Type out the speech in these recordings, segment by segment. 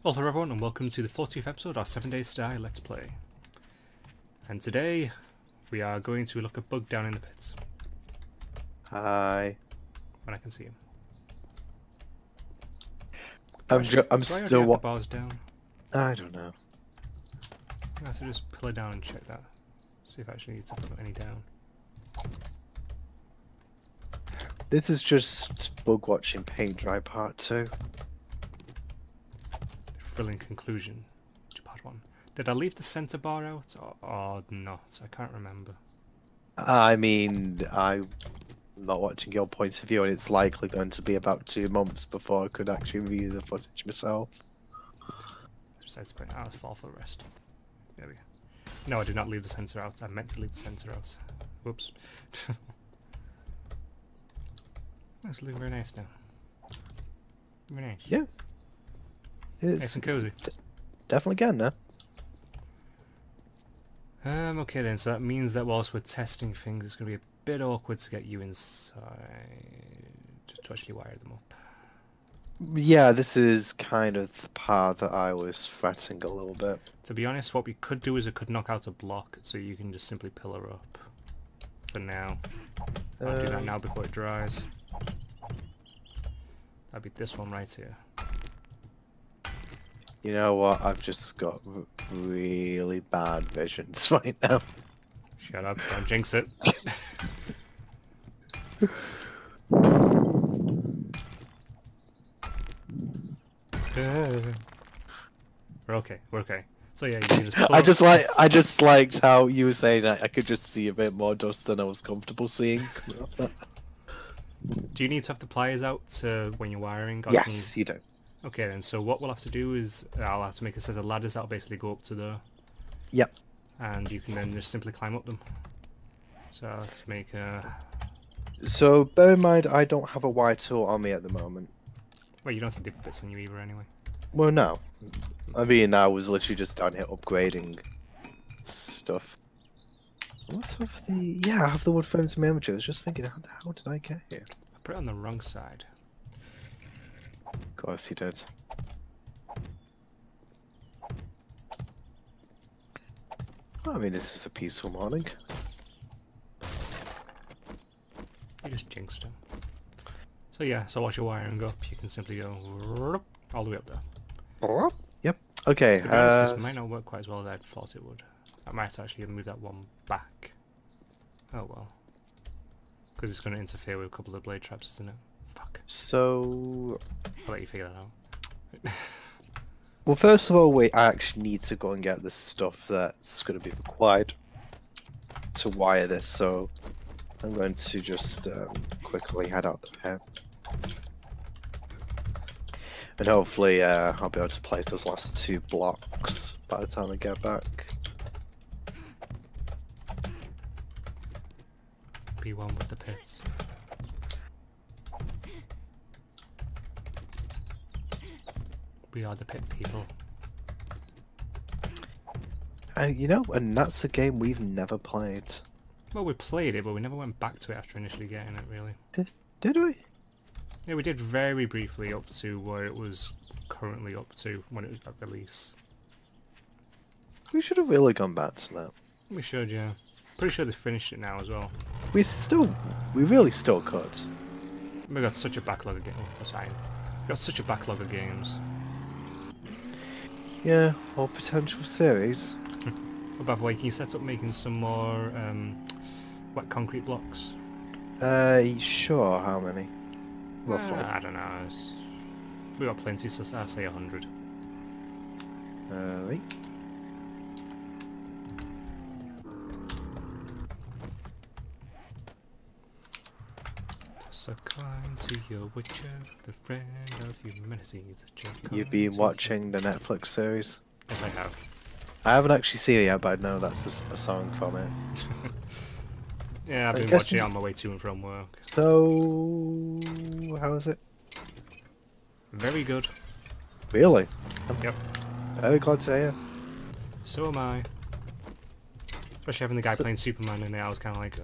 Well, hello everyone, and welcome to the 40th episode of our 7 Days to Die Let's Play. And today, we are going to look at Bug down in the pits. Hi. When I can see him. I'm Do I still already have the bars down? I don't know. I have to just pull it down and check that. See if I actually need to put any down. This is just bug watching paint dry part 2. Thrilling conclusion to part 1. Did I leave the center bar out or not? I can't remember. I mean, I'm not watching your point of view, and it's likely going to be about 2 months before I could actually view the footage myself. Besides the point, I'll fall for the rest. There we go. No, I did not leave the center out. I meant to leave the center out. Whoops. That's looking very nice now. Very nice. Yeah. It's Nice and cozy. Definitely getting there. Okay then, so that means that whilst we're testing things, it's going to be a bit awkward to get you inside to actually wire them up. Yeah, this is kind of the part that I was fretting a little bit. To be honest, what we could do is we could knock out a block, so you can just simply pillar up. For now. I'll do that now before it dries. That'd be this one right here. You know what? I've just got really bad visions right now. Shut up, don't jinx it. We're okay, we're okay. So yeah, you can just pull I just liked how you were saying that I could just see a bit more dust than I was comfortable seeing. Do you need to have the pliers out when you're wiring? Or Yes, you do. Okay then, so what we'll have to do is I'll have to make a set of ladders that'll basically go up to there. Yep. And you can then just simply climb up them. So let's make a... So bear in mind, I don't have a wire tool on me at the moment. Well, you don't have diff bits on you either anyway. Well, no. I mean, I was literally just down here upgrading stuff. What's have the... Yeah, I have the wood frames in my inventory. I was just thinking, how did I get here? I put it on the wrong side. Of course you did. I mean, this is a peaceful morning. You just jinxed him. So yeah, so while you're wiring up, you can simply go all the way up there. Yep. Okay. To be honest, this might not work quite as well as I thought it would. I might actually move that one back. Oh well. Because it's going to interfere with a couple of blade traps, isn't it? Fuck. So... I'll let you figure that out. Well, first of all, I actually need to go and get the stuff that's going to be required to wire this, so I'm going to just quickly head out the pit. And hopefully I'll be able to place those last 2 blocks by the time I get back. Be one with the pits. We are the pit people. You know, and that's a game we've never played. Well, we played it, but we never went back to it after initially getting it, really. Did we? Yeah, we did very briefly up to where it was currently up to when it was at release. We should have really gone back to that. We should, yeah. Pretty sure they finished it now as well. We really still could. We got such a backlog of games. That's fine. We got such a backlog of games. Yeah, or potential series. Oh, by the way, can you set up making some more wet concrete blocks? Sure, how many? Roughly. I don't know. We got plenty, so I'll say 100. Wait. So kind to your Witcher, the friend of humanity. You've been watching the Netflix series? Yes, I have. I haven't actually seen it yet, but I know that's a song from it. Yeah, I've been watching it on my way to and from work. So, how is it? Very good. Really? Yep. Very glad to hear. So am I. Especially having the guy playing Superman in there, I was kind of like,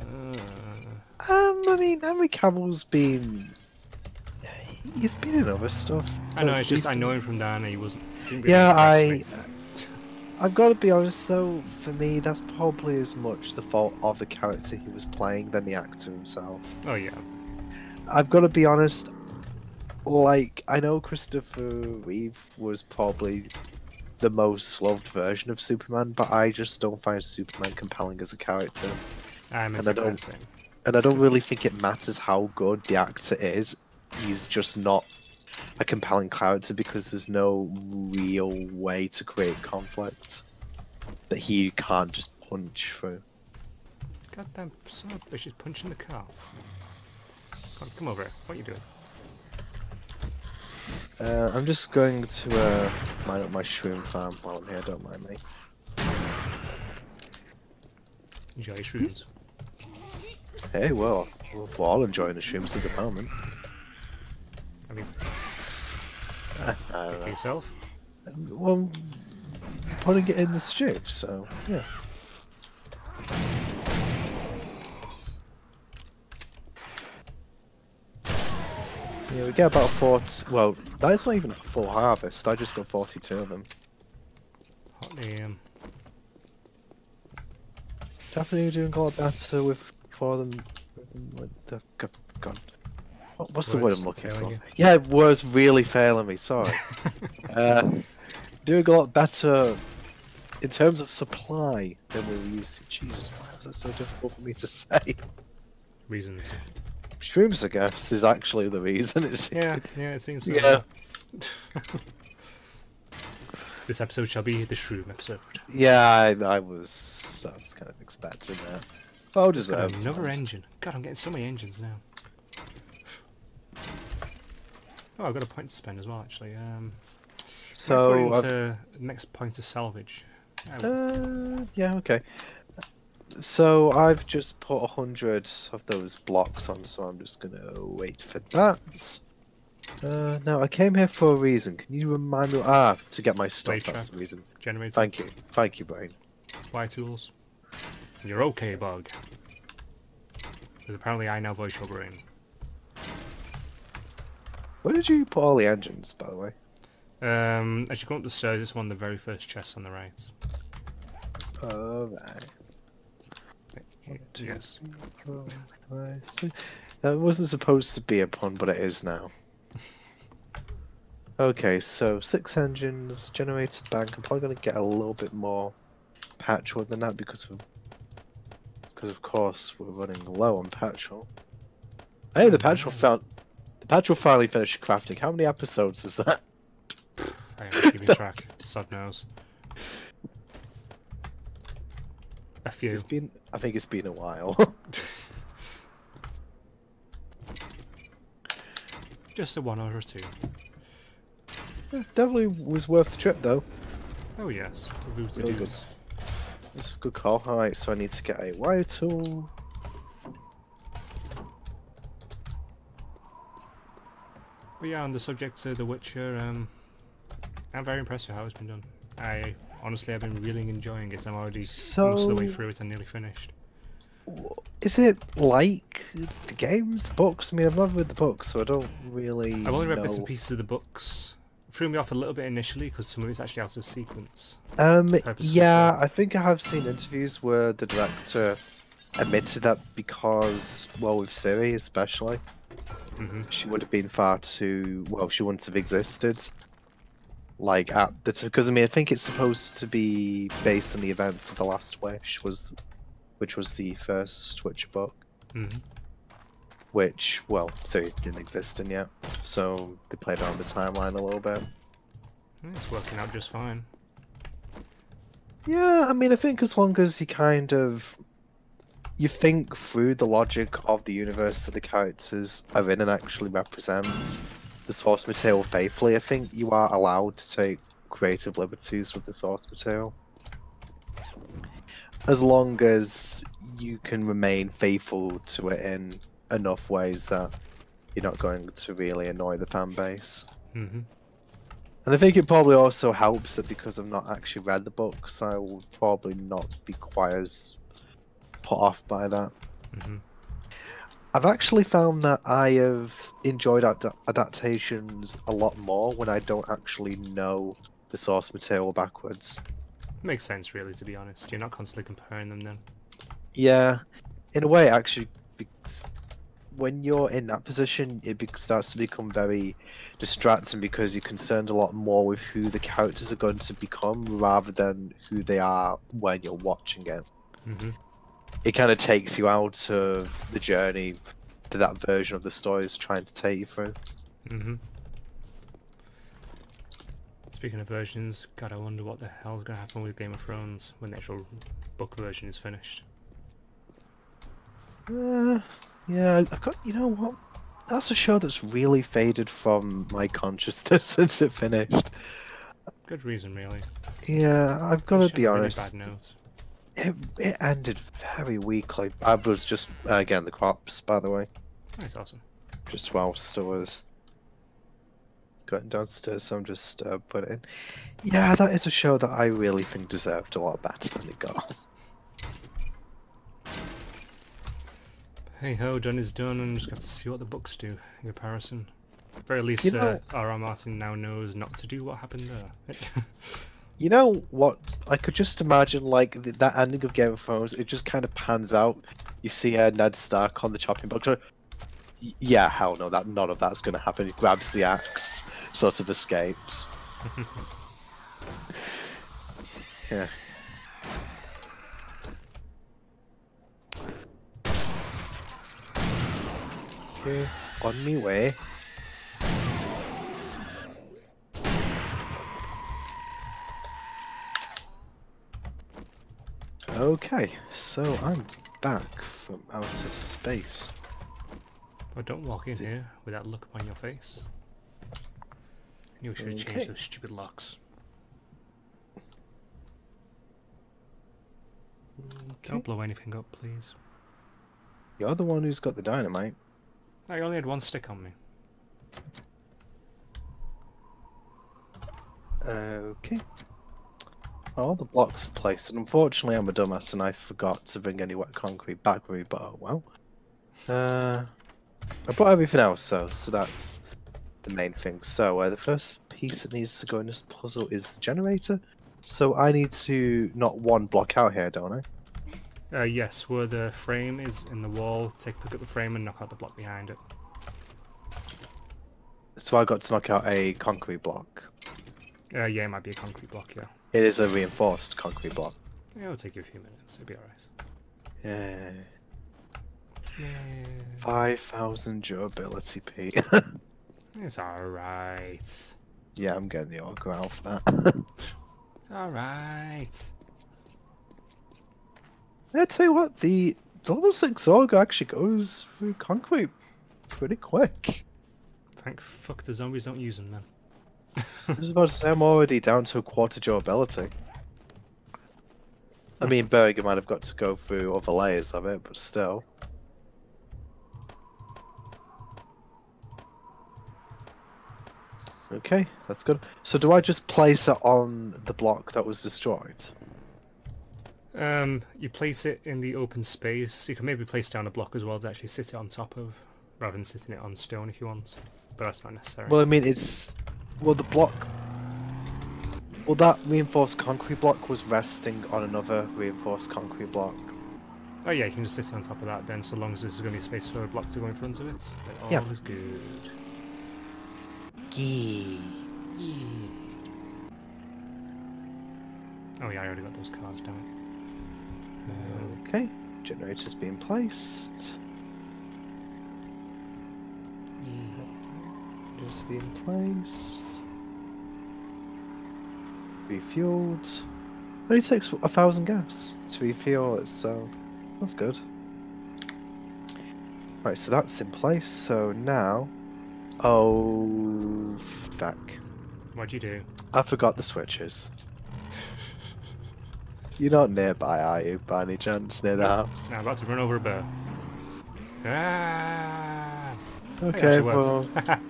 I mean, Henry Cavill's been... He's been in other stuff. I know, that's it's just I recent. know him from there and he didn't really Yeah, impress me. I've got to be honest though, for me that's probably as much the fault of the character he was playing than the actor himself. Oh yeah. I've got to be honest, like, I know Christopher Reeve was probably the most loved version of Superman, but I just don't find Superman compelling as a character. I'm And I don't- exactly the same. And I don't really think it matters how good the actor is. He's just not a compelling character because there's no real way to create conflict that he can't just punch through. Goddamn son of a bitch is punching the car. Come over here. What are you doing? I'm just going to mine up my shroom farm while I'm here, don't mind me. Enjoy your shrooms. Hey, well, we're all enjoying the shrooms at the moment. I mean, I don't for know. yourself? Well, putting it in the stew, so yeah. Yeah, we get about 40. Well, that's not even a full harvest. I just got 42 of them. Hot damn. Definitely doing a lot better with for them. With the, God. What's the word Words I'm looking failing for? you? Yeah, words really failing me. Sorry. Doing a lot better in terms of supply than we were used to. Jesus, why was that so difficult for me to say? Reasons. Shrooms, I guess, is actually the reason. It's Yeah, it seems so. Yeah. This episode shall be the shroom episode. Yeah, I was kind of expecting that. Well Got deserved. another engine. God, I'm getting so many engines now. Oh, I've got a point to spend as well, actually. So, put it into next point to salvage. yeah, okay. So I've just put 100 of those blocks on, so I'm just gonna wait for that. No, I came here for a reason. Can you remind me? To get my stuff. Blade That's trap. the reason. Generator. Thank you, Brain. Y tools. You're okay, bug. Because apparently I now voice your brain. Where did you put all the engines, by the way? As you go up the stairs, it's one of the very first chests on the right. Alright. Yes. That wasn't supposed to be a pun, but it is now. Okay, so 6 engines, generator bank. I'm probably going to get a little bit more petrol than that because of course we're running low on petrol. Hey, the petrol finally finished crafting. How many episodes was that? I am keeping track. Sod knows. A few. I think it's been a while. Just a 1 or 2. Definitely was worth the trip though. Oh yes. Rooted Really good. dudes. That's a good call. Alright, so I need to get a wire tool. But yeah, on the subject of The Witcher, I'm very impressed with how it's been done. Honestly, I've been really enjoying it. I'm already most of the way through it and nearly finished. Is it like the games, books? I mean, I've never read the books, so I don't really. I've only read know. bits and pieces of the books. It threw me off a little bit initially because some of it's actually out of sequence. Purposefully Yeah, so. I think I have seen interviews where the director admitted that because, well, with Siri especially, she would have been far too. Well, she wouldn't have existed. Like at the because I mean I think it's supposed to be based on the events of The Last Wish, which was the first Witcher book. Which, well, Siri didn't exist in yet, so they played around the timeline a little bit. It's working out just fine. Yeah, I mean I think as long as you think through the logic of the universe that the characters are in and actually represent the source material faithfully, I think you are allowed to take creative liberties with the source material. As long as you can remain faithful to it in enough ways that you're not going to really annoy the fan base. And I think it probably also helps that because I've not actually read the books, I will probably not be quite as put off by that. I've actually found that I have enjoyed adaptations a lot more when I don't actually know the source material backwards. Makes sense, really, to be honest. You're not constantly comparing them then. Yeah, in a way, actually, because when you're in that position, it starts to become very distracting because you're concerned a lot more with who the characters are going to become rather than who they are when you're watching it. Mm-hmm. It kind of takes you out of the journey that that version of the story is trying to take you through. Mm-hmm. Speaking of versions, God, I wonder what the hell's going to happen with Game of Thrones when the actual book version is finished. Yeah, I've got. You know what? That's a show that's really faded from my consciousness since it finished. Good reason, really. Yeah, I've got to It be had a really honest. bad note. It ended very weakly. I was just getting the crops, by the way, That's awesome. just whilst I was going downstairs. So I'm just putting it in. Yeah, that is a show that I really think deserved a lot better than it got. Hey ho, done is done, and just have to see what the books do in comparison. At the very least, You know- R.R. Martin now knows not to do what happened there. You know what? I could just imagine like that ending of Game of Thrones. It just kind of pans out. You see Ned Stark on the chopping block. Yeah, hell no, that none of that's gonna happen. He grabs the axe, sort of escapes. Yeah. Okay, on me way. Okay, so I'm back from outer space. Well, don't walk in here with that look upon your face. I knew we should have Okay. changed those stupid locks. Okay. Don't blow anything up, please. You're the one who's got the dynamite. I only had one stick on me. Okay. All the blocks are placed, and unfortunately I'm a dumbass and I forgot to bring any wet concrete back with me, but oh well. I brought everything else, so that's the main thing. So the first piece that needs to go in this puzzle is the generator. So I need to knock one block out here, don't I? Yes, where the frame is in the wall, pick up the frame and knock out the block behind it. So I got to knock out a concrete block. Yeah, it might be a concrete block, yeah. It is a reinforced concrete block. Yeah, it'll take you a few minutes, it'll be alright. Yeah. 5,000 durability, Pete. It's alright. Yeah, I'm getting the autograph for that. Alright. I tell you what, the level 6 org actually goes through concrete pretty quick. Thank fuck the zombies don't use them then. I was about to say I'm already down to a quarter durability. I mean, Berger might have got to go through other layers of it, but still. Okay, that's good. So do I just place it on the block that was destroyed? You place it in the open space. You can maybe place down a block as well to actually sit it on top of, rather than sitting it on stone if you want. But that's not necessary. Well, I mean, it's... Well, the block... Well, that reinforced concrete block was resting on another reinforced concrete block. Oh yeah, you can just sit on top of that then, so long as there's going to be space for a block to go in front of it. Then Yeah. all is good. Gee. Oh yeah, I already got those cars down. Okay, generator's being placed. Just being placed. Refueled. Only takes 1,000 gas to refuel it, so that's good. Right, so that's in place. So now, oh, fuck! What'd you do? I forgot the switches. You're not nearby, are you, by any chance, near the house? Now I'm about to run over a bear. Ah! Okay, actually well, worked.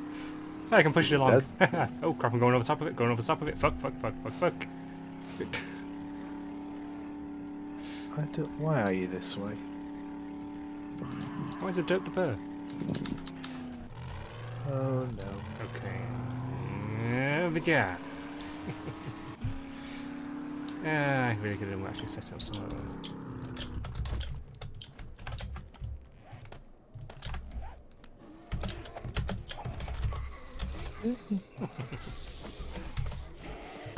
I can push it along. Dead. Oh crap, I'm going over top of it, going over top of it. Fuck. why are you this way? Why is it Dirk the Bear? Oh no. Okay. But yeah. I really could have actually set up some of them.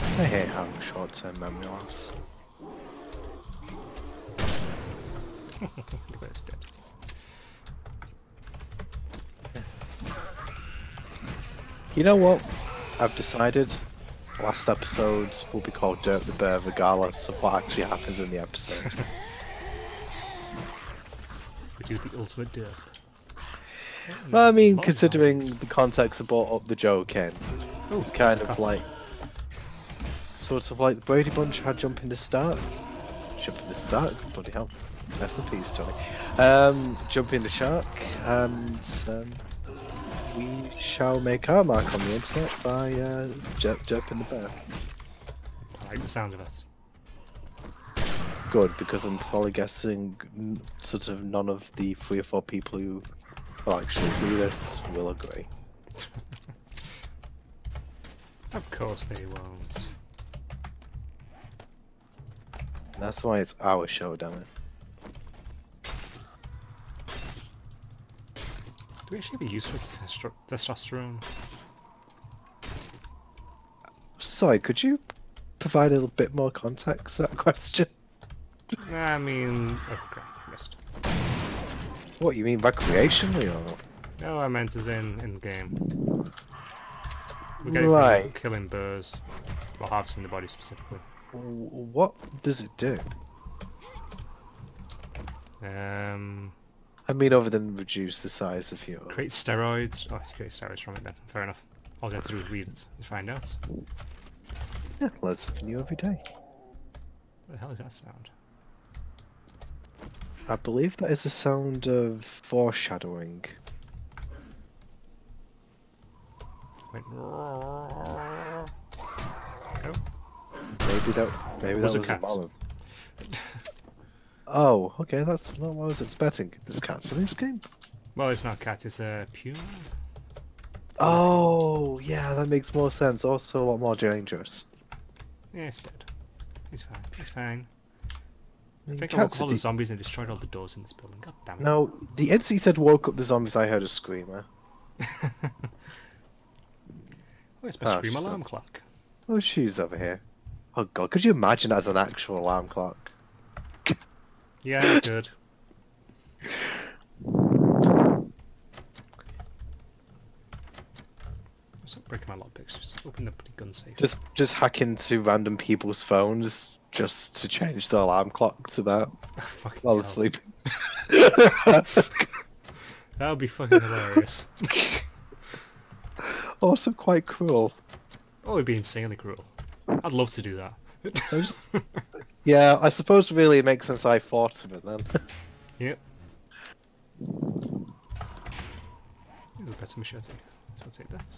I hate how short-term memory lasts. The bear's dead. You know what? I've decided last episodes will be called Dirk the Bear regardless of what actually happens in the episode. We do the ultimate Dirk. Well, I mean, Lots of considering zombies. the context I brought up the joke in, Oh, it's kind there's a of couple. like... Sort of like the Brady Bunch had Jump in the Start. Jump in the Start? Bloody hell. Recipes, Tony. Jump in the Shark, and we shall make our mark on the internet by Jump in the Bear. I like the sound of it. Good, because I'm probably guessing sort of none of the 3 or 4 people who will actually see this will agree. Of course they won't. That's why it's our show, damn it. Do we actually have a use for testosterone? Sorry, could you provide a little bit more context to that question? I mean, okay, missed. What, you mean recreationally or? No, I meant as in the game. We get it Right. from killing birds, or harvesting the body specifically. What does it do? I mean, other than reduce the size of your... Create steroids. Oh, create steroids from it then. Fair enough. All you have to do is read it and find out. Yeah, learn something new every day. What the hell is that sound? I believe that is the sound of foreshadowing. Went. Oh, Maybe that Was a was cat. a mollusk. Oh, okay, that's not what I was expecting. There's cats in this game. well, it's not a cat. It's a puma. Oh, yeah, that makes more sense. Also, a lot more dangerous. Yeah, it's dead. He's fine. He's fine. I I mean, think I woke cats all are the de- zombies and destroyed all the doors in this building. God damn it. No, the instant you said woke up the zombies, I heard a screamer. Where's my Oh, scream she's alarm up. clock? Oh, she's over here. Oh god, could you imagine that as an actual alarm clock? Yeah, I could. Stop breaking my lockpicks. Just open the bloody gun safe. Just hack into random people's phones just to change the alarm clock to that Fucking while hell. they're sleeping. That would be fucking hilarious. Also quite cruel. Oh, it'd be insanely cruel. I'd love to do that. Yeah, I suppose really it makes sense I thought of it then. Yep. There's a better machete. So I'll take that.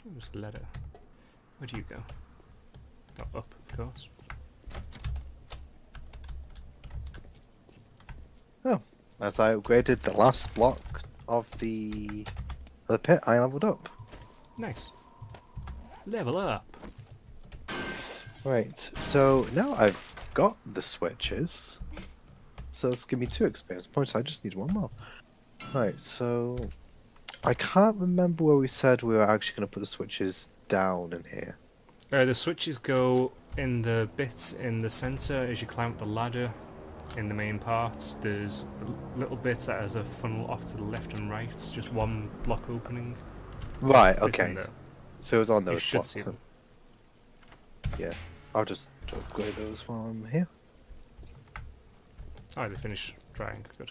Oh, there's a ladder. Where do you go? Oh, up, of course. As I upgraded the last block of the pit, I leveled up. Nice. Level up. Right, so now I've got the switches. So it's give me 2 experience points, I just need 1 more. Right, so I can't remember where we said we were actually going to put the switches down in here. The switches go in the bits in the centre as you climb up the ladder. In the main parts, there's little bits that has a funnel off to the left and right. It's just one block opening. Right, Fits in okay. there. So it was on You those should blocks. see them. Yeah, I'll just upgrade those while I'm here. Oh, they finished drying. Good.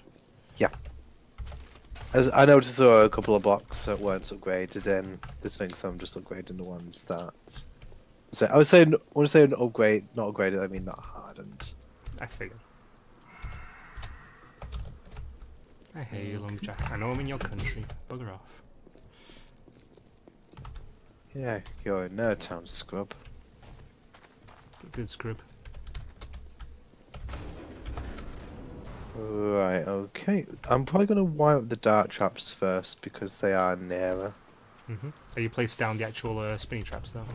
As I noticed there were a couple of blocks that weren't upgraded in this thing, so I'm just upgrading the ones that... So I was saying, when I say an upgrade, not upgraded, I mean not hardened. I figured. I hate you, Lumberjack. I know I'm in your country. Bugger off. Yeah, you're a nerd town scrub. Good scrub. Right, okay. I'm probably going to wipe the dart traps first because they are nearer. Are you placed down the actual spinning traps though?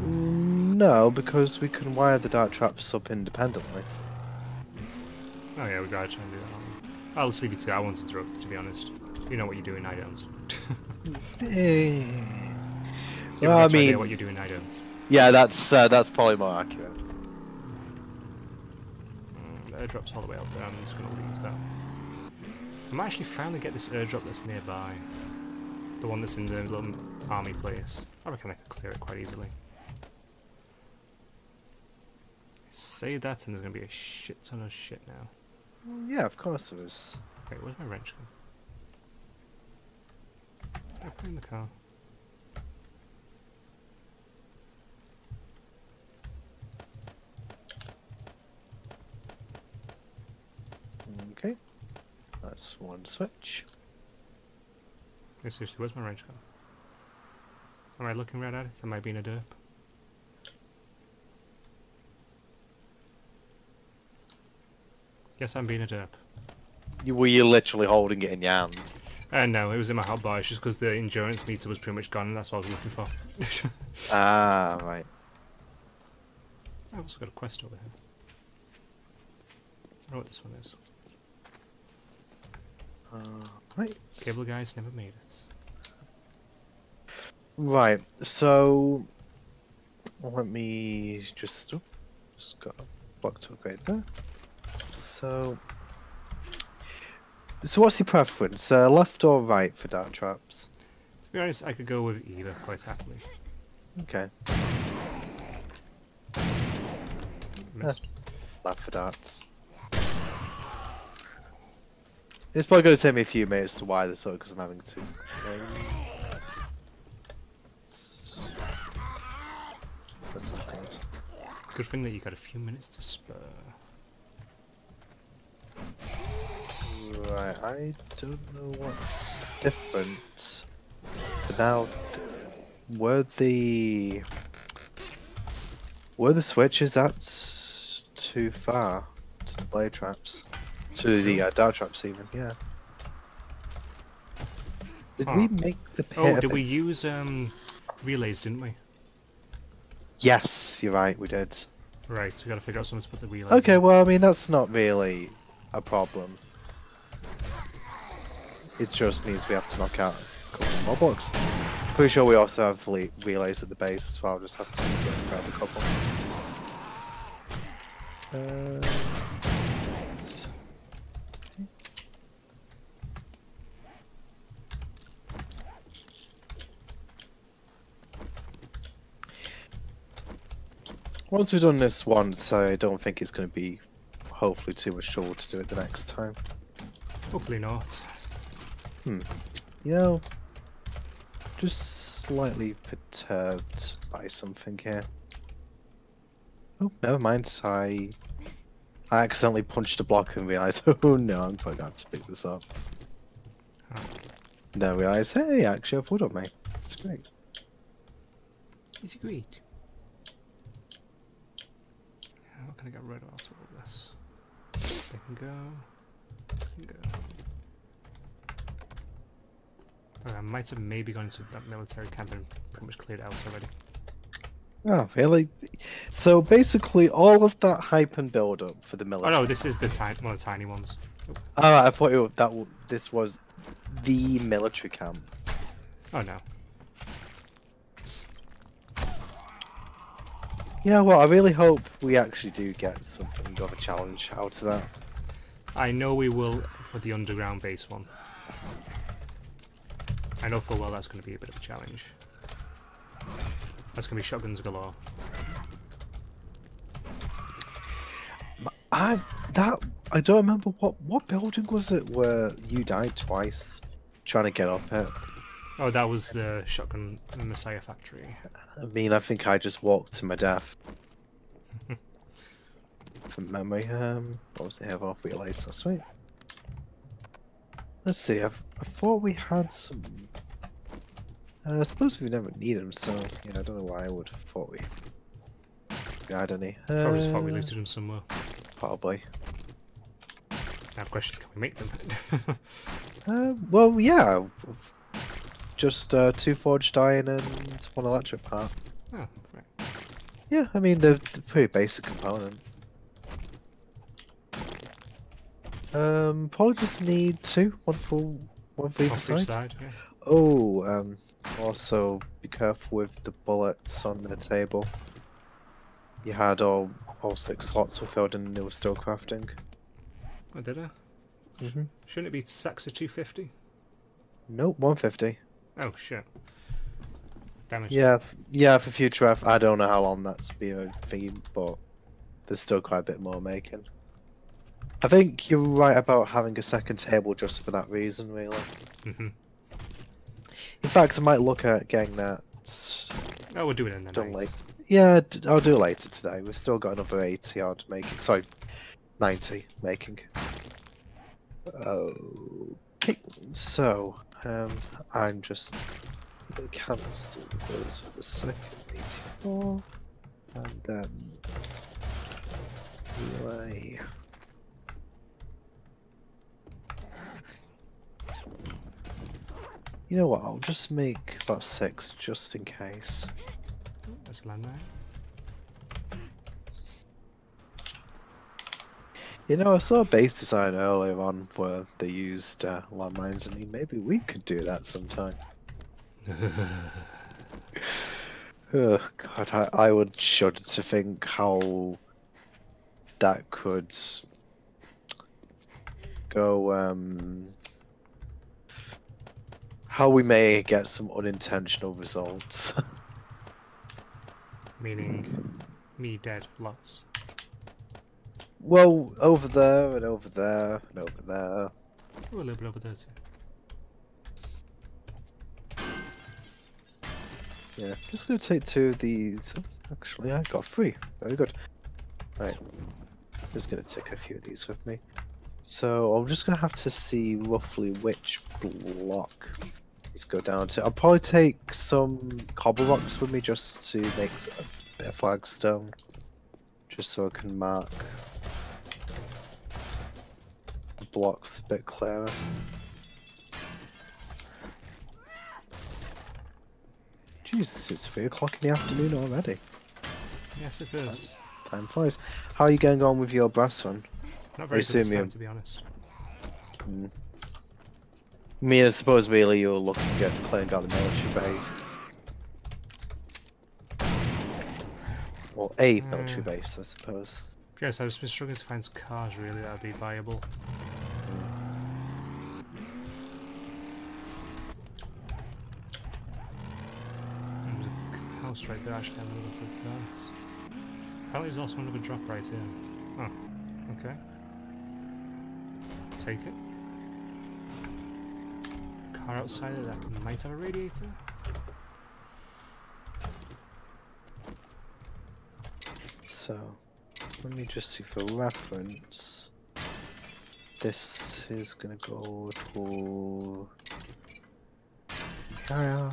No, because we can wire the dart traps up independently. Oh yeah, we gotta try and do that. I'll just leave you to it. I won't interrupt, to be honest. You know what you're doing, I don't. Eh. You Well, have I no idea mean, what you're doing, I don't. yeah, that's probably more accurate. The airdrop's all the way up there, I'm just gonna leave that. I might actually finally get this airdrop that's nearby. The one that's in the little army place. I reckon I can clear it quite easily. Say that and there's gonna be a shit ton of shit now. Yeah, of course there is. Wait, where's my wrench gun? I put it in the car. Okay, that's one switch. Hey, seriously, where's my wrench gun? Am I looking right at it? Am I being a derp? Yes, I'm being a derp. Were you literally holding it in your hand? No, it was in my hotbar. It's just because the endurance meter was pretty much gone, and that's what I was looking for. Ah, right. I've also got a quest over here. I know what this one is. Right. Cable guys never made it. Right, so let me just got a block to upgrade there. So what's your preference? Left or right for dart traps? To be honest, I could go with either quite happily. Okay. Missed. Left for darts. It's probably going to take me a few minutes to wire this up because I'm having to. That's not good. Good thing that you got a few minutes to spare. Right, I don't know what's different. But now, where the switches, that's too far to the blade traps. To the dart traps even, yeah. Did we make the pit? Oh, did we use relays, didn't we? Yes, you're right, we did. Right, so we gotta figure out something to put the relays Okay, in. well, I mean, that's not really a problem. It just means we have to knock out a couple more blocks. Pretty sure we also have relays at the base as well, I'll just have to grab a couple. Once we've done this once, I don't think it's going to be, hopefully, too much trouble to do it the next time. Hopefully not. You know, just slightly perturbed by something here. Oh, never mind. I accidentally punched a block and realised, oh no, I'm going to have to pick this up. Oh. Then I realised, hey, actually, I've wood on me. It's great. It's great. What can I get rid of out of all this? They can go. They can go. Okay, I might have maybe gone into that military camp and pretty much cleared it out already. Oh, really? So basically, all of that hype and build up for the Oh military. no, this is the one of the tiny ones. Oh, I thought this was the military camp. Oh no. You know what? I really hope we actually do get something of a challenge out of that. I know we will for the underground base one. I know full well that's going to be a bit of a challenge. That's going to be shotguns galore. I don't remember what building was it where you died twice trying to get up it. Oh, that was the shotgun Messiah factory. I mean, I think I just walked to my death. From memory, what was the have off relays? That's right. Let's see. I thought we had some. I suppose we never need them, so yeah, I don't know why I would have thought we we had any. Probably just thought we looted them somewhere. Probably. Now the question is, can we make them? Well, yeah. Just 2 forged iron and 1 electric part. Oh, right. Yeah, I mean, they're pretty basic component. Probably just need 2. One for either Off each side. side, yeah. Oh, also be careful with the bullets on the table. You had all 6 slots were filled and they were still crafting. Oh, did I? Mm-hmm. Shouldn't it be stacks of 250? Nope, 150. Oh, shit. Damage. Yeah, for future I don't know how long that's been a theme, but there's still quite a bit more making. I think you're right about having a second table just for that reason, really. Mm-hmm. In fact, I might look at getting that Oh, we'll do it in the done night. late. Yeah, I'll do it later today. We've still got another 80 odd making. Sorry, 90 making. Okay, so I'm just gonna cancel those for the second 84, and then relay. You know what? I'll just make about 6 just in case. There's a landmine. You know, I saw a base design earlier on where they used landmines, and maybe we could do that sometime. Oh god, I would shudder to think how that could go, how we may get some unintentional results. Meaning, me dead, lots. Well, over there, and over there, and over there. Oh, a little bit over there too. Yeah, just gonna take 2 of these. Actually, I got 3. Very good. Right. Just gonna take a few of these with me. So I'm just gonna have to see roughly which block these go down to. I'll probably take some cobble rocks with me just to make a bit of flagstone. Just so I can mark the blocks a bit clearer. Jesus, it's 3 o'clock in the afternoon already. Yes, it is. Time flies. How are you going on with your brass run? Not very good this assume time, you- to be honest. I mean, I suppose really you're looking at clearing out the military base. Or a military base, I suppose. Yes, I've just been struggling to find some cars really that would be viable. There's a house right there, actually I'm able to that. Apparently there's also another drop right here. Oh, okay. Take it. Car outside of that might have a radiator. So, let me just see for reference. This is gonna go to... Yeah.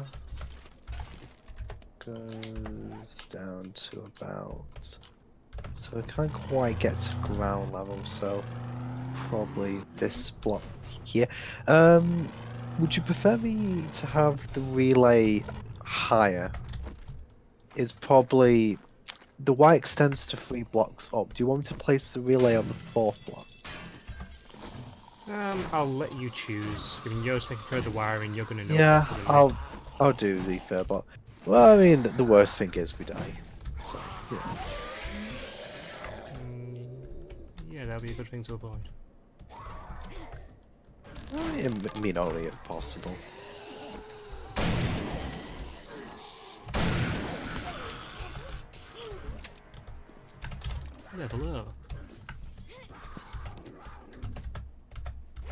Goes down to about... So it can't quite get to ground level, so probably this block here. Would you prefer me to have the relay higher? It's probably... The Y extends to 3 blocks up. Do you want me to place the relay on the 4th block? I'll let you choose. I mean, you're taking care of the wiring, you're gonna know Yeah, what's in the I'll do the 3rd block. Well, I mean, the worst thing is we die. So, yeah. Yeah, that'll be a good thing to avoid. I mean, only if possible. Level up.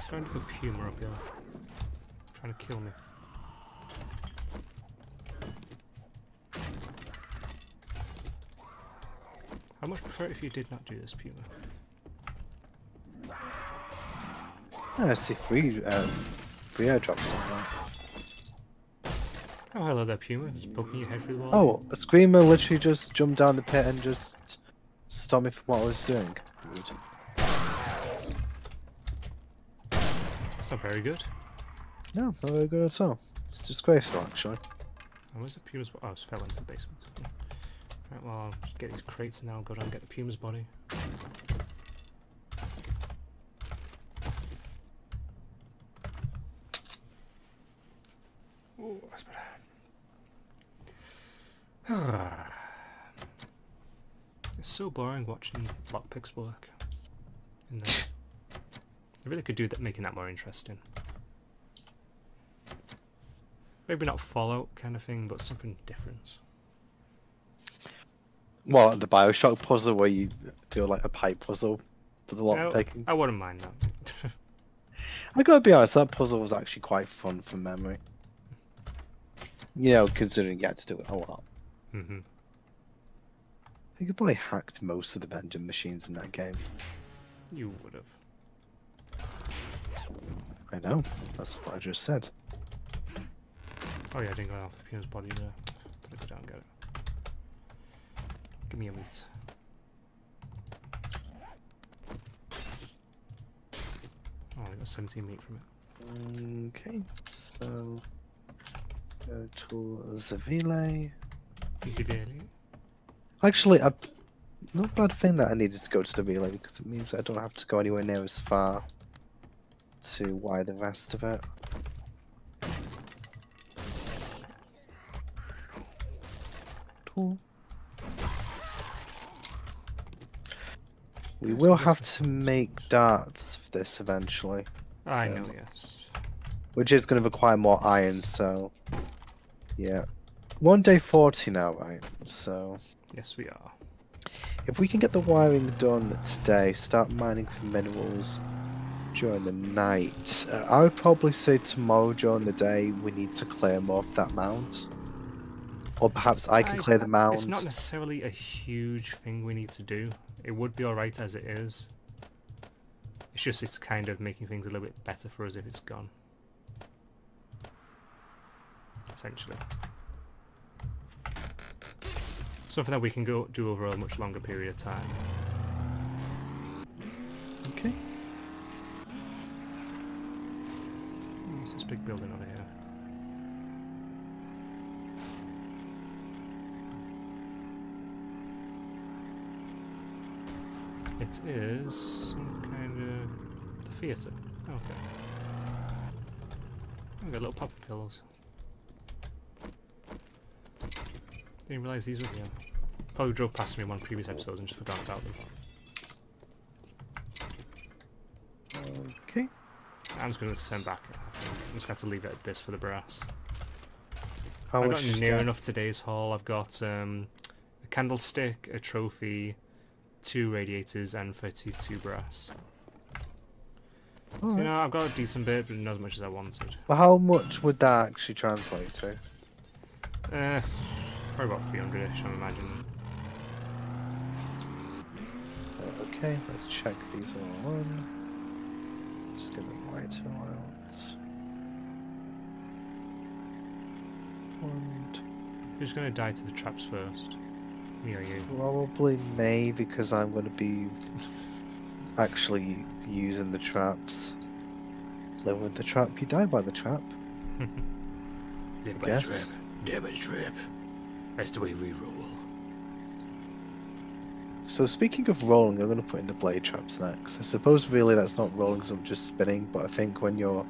Trying to put Puma up here. Trying to kill me. I much prefer it if you did not do this, Puma. I see 3 airdrops on that. Oh, hello there, Puma. Just poking your head through the wall. Oh, a screamer literally just jumped down the pit and just stopped me from what I was doing. Rude. That's not very good. No, not very good at all. It's disgraceful, actually. Oh, where's the Puma's body? Oh, I just fell into the basement. Yeah. Right, well, I'll just get these crates and now I'll go down and get the Puma's body. Oh, that's better. It's so boring watching lockpicks work. In there. I really could do that, making that more interesting. Maybe not Fallout kind of thing, but something different. Well, the Bioshock puzzle where you do like a pipe puzzle for the lock picking. I wouldn't mind that. I gotta be honest, that puzzle was actually quite fun from memory. You know, considering you had to do it a lot. Mm-hmm. You could probably hacked most of the vending machines in that game. You would have. I know, that's what I just said. Oh yeah, I didn't go off the Puma's body there. Better go down and get it. Give me a meat. Oh, I got 17 meat from it. Okay, so go to Zavile. Easy daily. Actually, not bad thing that I needed to go to the relay because it means I don't have to go anywhere near as far to wire the rest of it. Cool. We will have to make darts for this eventually, I know, yes. which is going to require more iron, so yeah. 1 day 40 now, right? So Yes, we are. if we can get the wiring done today, start mining for minerals during the night. I would probably say tomorrow during the day we need to clear more of that mound. Or perhaps I can clear the mound. It's not necessarily a huge thing we need to do. It would be alright as it is. It's just it's kind of making things a little bit better for us if it's gone. Essentially. Something that we can go do over a much longer period of time. Okay. What's this big building over here? It is some kind of theatre. Okay. I've got little pop pillows. Didn't realise these were here. Probably drove past me in one of the previous episodes and just forgot about them. Okay. I'm just going to send back. I think. I'm just going to leave it at this for the brass. How I've much got did you near get? enough today's haul. I've got a candlestick, a trophy, 2 radiators, and 32 brass. So, you Alright. know, I've got a decent bit, but not as much as I wanted. Well, how much would that actually translate to? Probably about 300-ish, I'm imagining. Okay, let's check these all on. Just get the white out. And Who's going to die to the traps first? Me or you? probably May because I'm going to be actually using the traps. Live with the trap, you die by the trap. Live by the Guess. trap, die by the trap. That's the way we roll. So speaking of rolling, I'm going to put in the blade traps next. I suppose really that's not rolling because I'm just spinning, but I think when you're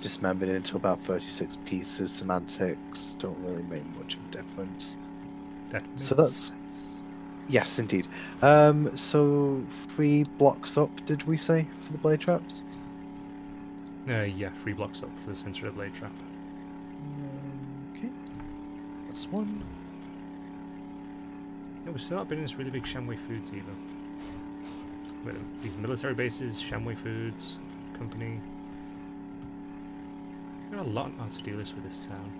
dismembered into about 36 pieces, semantics don't really make much of a difference. That makes So that's- sense. Yes, indeed. So 3 blocks up, did we say, for the blade traps? Yeah, 3 blocks up for the center of the blade trap. Okay. That's 1. No, we've still not been in this really big Shamway Foods either. With these military bases, Shamway Foods, company. There are a lot more to do this with this town.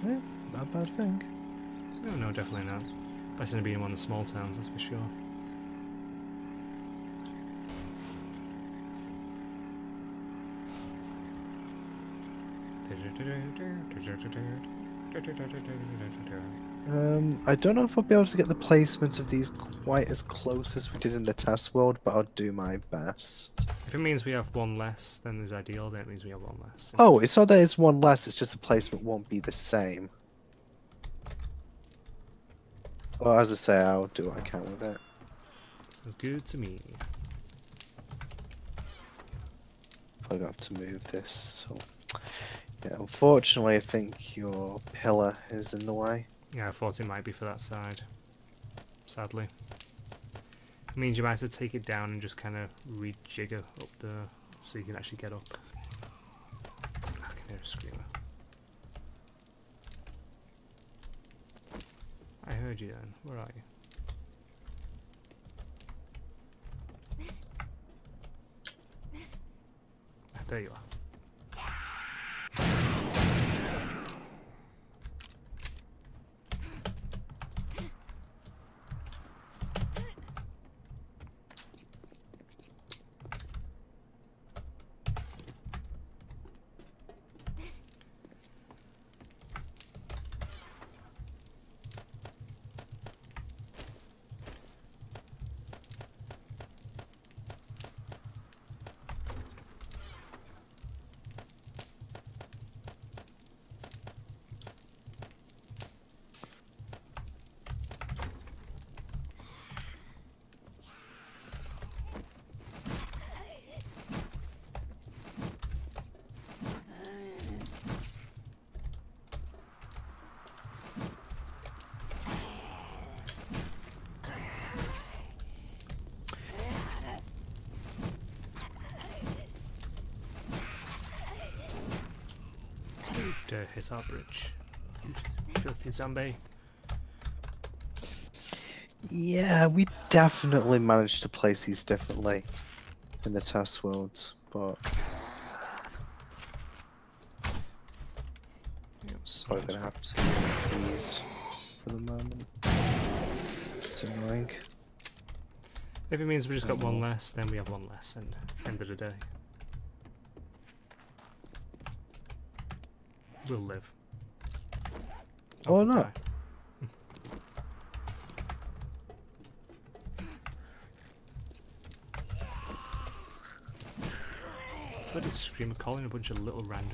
Yeah, not a bad thing. No, definitely not. Better than being in one of the small towns, that's for sure. I don't know if I'll be able to get the placement of these quite as close as we did in the test world, but I'll do my best. If it means we have one less, then it's ideal. Then it means we have one less. Oh, it's not that it's one less, it's just the placement won't be the same. Well, as I say, I'll do what I can with it. Good to me. I'm gonna have to move this. So, yeah, unfortunately, I think your pillar is in the way. Yeah, I thought it might be for that side. Sadly. It means you might have to take it down and just kind of rejigger up there so you can actually get up. I can hear a screamer. I heard you then. Where are you? Ah, there you are. Hit our bridge. Filthy zombie. Yeah, we definitely managed to place these differently in the test worlds, but Yep, probably gonna have to use these for the moment. It's annoying. If it means we just got one less, then we have one less, and end of the day. We'll live. Oh, we'll no. die. Bloody screamer calling a bunch of little randos.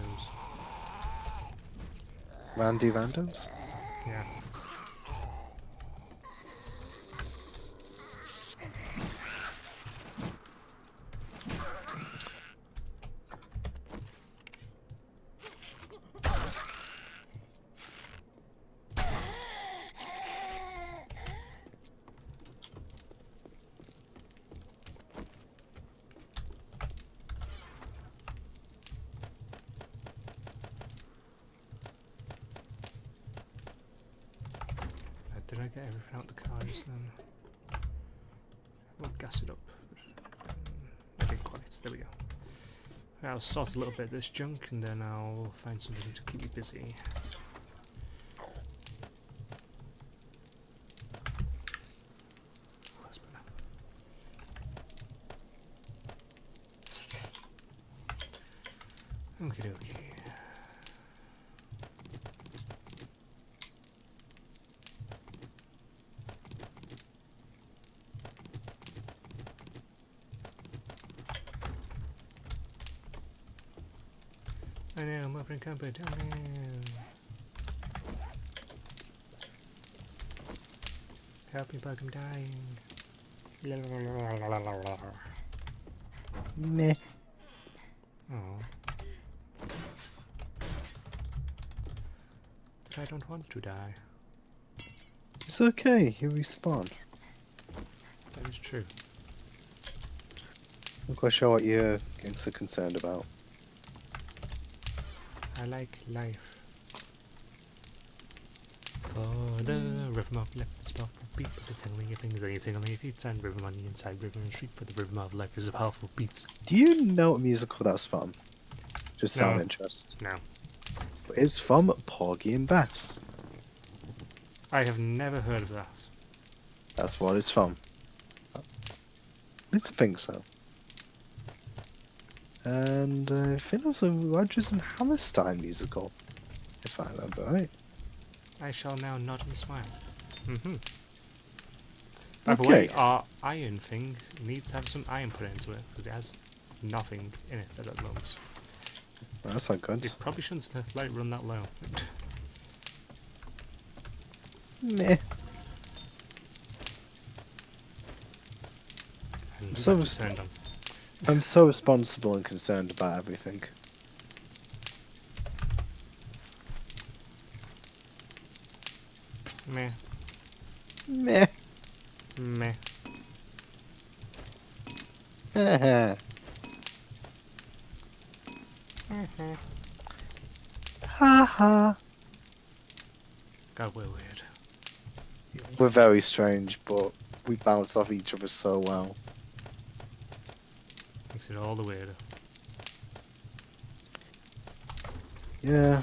Randy randoms? Yeah. Did I get everything out the car just then? We'll gas it up. I didn't quite. There we go. I'll sort a little bit of this junk and then I'll find something to keep me busy. That's better. Okie dokie. I know, I'm offering comfort. Oh no. Help me, bug, I'm dying. Meh. Oh. But I don't want to die. It's okay, you respawn. That is true. I'm quite sure what you're getting so concerned about. I like life. For the rhythm of life is powerful beat, but the tingling your fingers and you tingling your feet, and rhythm on the inside, rhythm and street, but the rhythm of life is a powerful beat. Do you know a musical that's from? Just out of No. interest. No. It's from Porgy and Bess. I have never heard of that. That's what it's from. At least I think so. And I think it was a Rodgers and Hammerstein musical, if I remember right. I shall now nod and smile. Mm-hmm. By the way, Okay. our iron thing needs to have some iron put into it, because it has nothing in it at the moment. Well, that's not good. You probably shouldn't have let it run that low. Meh. And So left it turned on. I'm so responsible and concerned about everything. Meh. Meh. Meh. Haha. Haha. God, we're weird. We're very strange, but we bounce off each other so well. Makes it all the weirder. Yeah.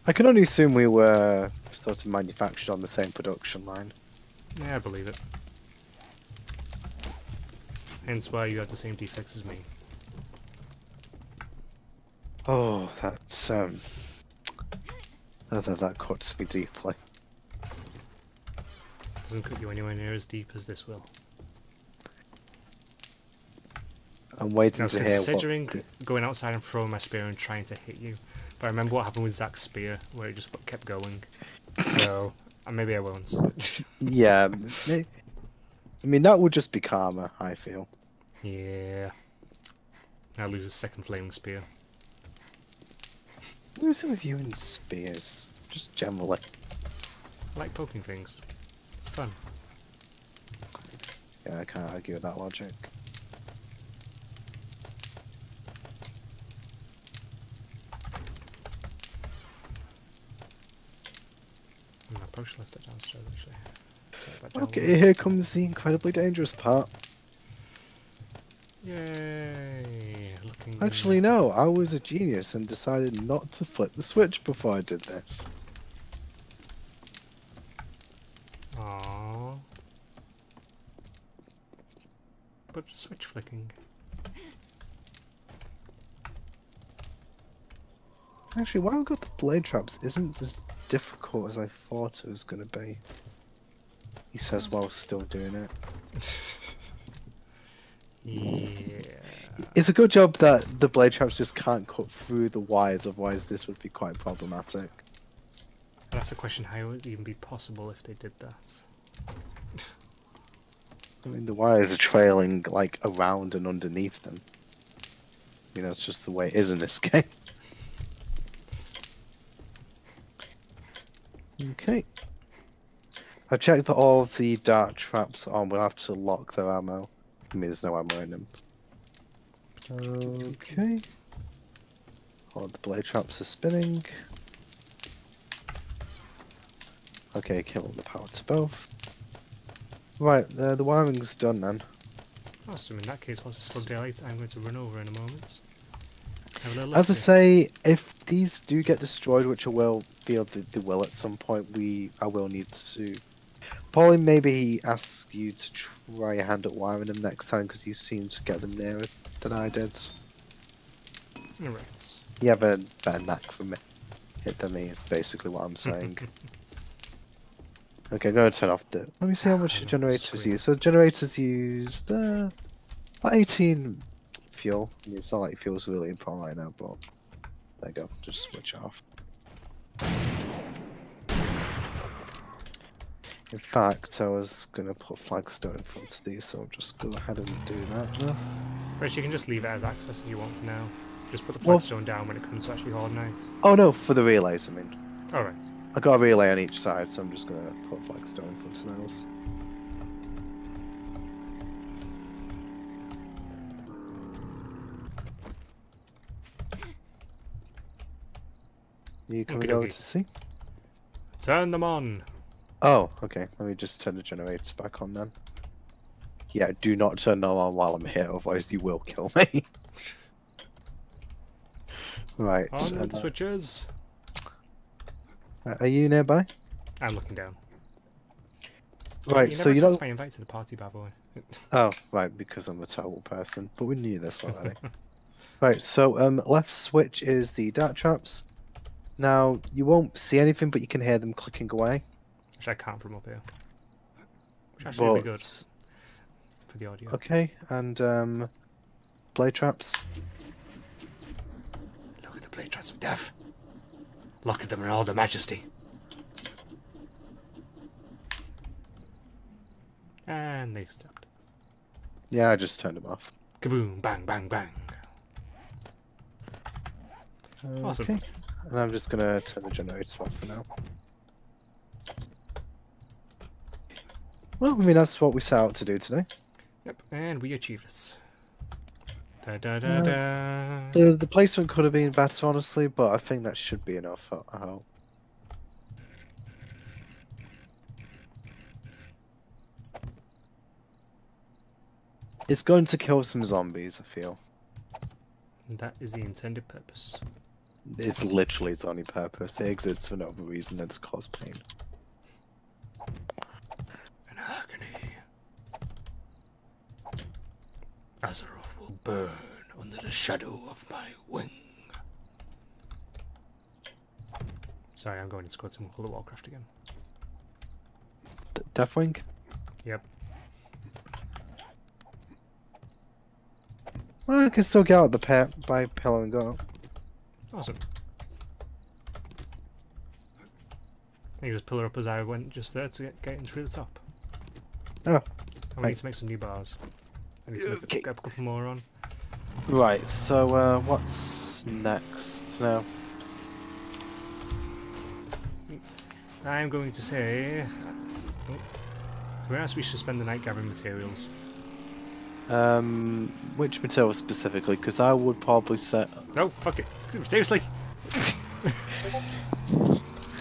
I can only assume we were sort of manufactured on the same production line. Yeah, I believe it. Hence why you have the same defects as me. Oh, that's that cuts me deeply. Doesn't cut you anywhere near as deep as this will. I'm waiting I was to hear what. considering going outside and throwing my spear and trying to hit you, but I remember what happened with Zach's spear, where it just kept going. So maybe I won't. Yeah, I mean that would just be karma, I feel. Yeah. I'll lose a second flaming spear. What's it with you and spears? Just generally. I like poking things. It's fun. Yeah, I can't argue with that logic. I probably should have left that downstairs actually. Take that down a Okay, little. here comes the incredibly dangerous part. Yay! Looking. Actually, no, I was a genius and decided not to flip the switch before I did this. Aww. But switch flicking. Actually, why I got the blade traps isn't as difficult as I thought it was going to be. He says while still doing it. Yeah. It's a good job that the blade traps just can't cut through the wires, otherwise this would be quite problematic. I'd have to question how it would even be possible if they did that. I mean, the wires are trailing, like, around and underneath them. You know, it's just the way it is in this game. Okay. I've checked that all of the dart traps on. We'll have to lock their ammo. I mean, there's no ammo in them. Okay. All the blade traps are spinning. Okay, killing the power to both. Right, the wiring's done then. Awesome, in that case, whilst it's still daylight, I'm going to run over in a moment. Have a little As I look-see. say, if these do get destroyed, which I will feel that they will at some point, I will need to probably maybe ask you to try your hand at wiring them next time, because you seem to get them nearer than I did. Alright. You have a better knack for it than me, is basically what I'm saying. Okay, I'm going to turn off the... Let me see how much the generators Sweet. use. So the generators used about 18 fuel. I mean, it's not like fuel's really important right now, but there you go. Just switch off. In fact, I was going to put flagstone in front of these, so I'll just go ahead and do that now. But you can just leave it as access if you want for now. Just put the Well- flagstone down when it comes to actually hard night. Oh no, for the relays, I mean. Alright. I got a relay on each side, so I'm just going to put flagstone in front of those. You coming over Okey-dokey. to see? Turn them on! Oh, okay. Let me just turn the generators back on then. Yeah, do not turn them on while I'm here, otherwise you will kill me. Right. On with the switches! Are you nearby? I'm looking down. Right, You so never you know. accept my invite to the party, bad boy. Oh, right, because I'm a terrible person. But we knew this already. Right, so left switch is the dart traps. Now you won't see anything, but you can hear them clicking away. Which I can't from up here. Which actually would be good But for the audio. okay, and blade traps. Look at the blade traps of death. Look at them in all their majesty. And they stopped. Yeah, I just turned them off. Kaboom! Bang! Bang! Bang! Awesome. Okay, and I'm just gonna turn the generator off for now. Well, I mean that's what we set out to do today. Yep, and we achieved it. Da da da da. The placement could have been better, honestly, but I think that should be enough. I hope. It's going to kill some zombies, I feel. And that is the intended purpose. It's literally its only purpose. It exists for no other reason than to cause pain. An agony. Azeroth will burn under the shadow of my wing. Sorry, I'm going to squad some World of Warcraft again. Deathwing? Yep. Well, I can still get out the pit by pillar and go. Awesome. You just pull her up as I went just there to get through the top. Oh. And we Right. need to make some new bars. I need to make Okay. get a couple more on. Right, so what's next now? I'm going to say... where else we should spend the night gathering materials? Which material specifically? Because I would probably say... No, fuck it. Seriously!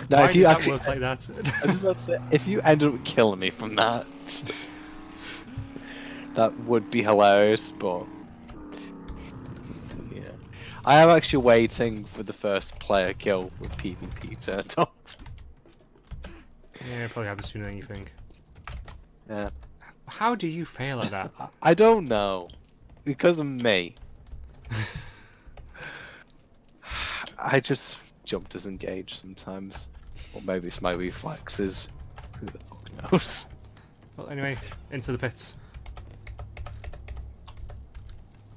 Now, Why if you did actually, that work like that? I was about to say, if you ended up killing me from that, that would be hilarious. But yeah, I am actually waiting for the first player kill with PvP turned off. Yeah, probably happen sooner than you think. Yeah, How do you fail at that? I don't know, because of me. I just jump disengage sometimes, or maybe it's my reflexes. Who the fuck knows? Well, anyway, into the pits.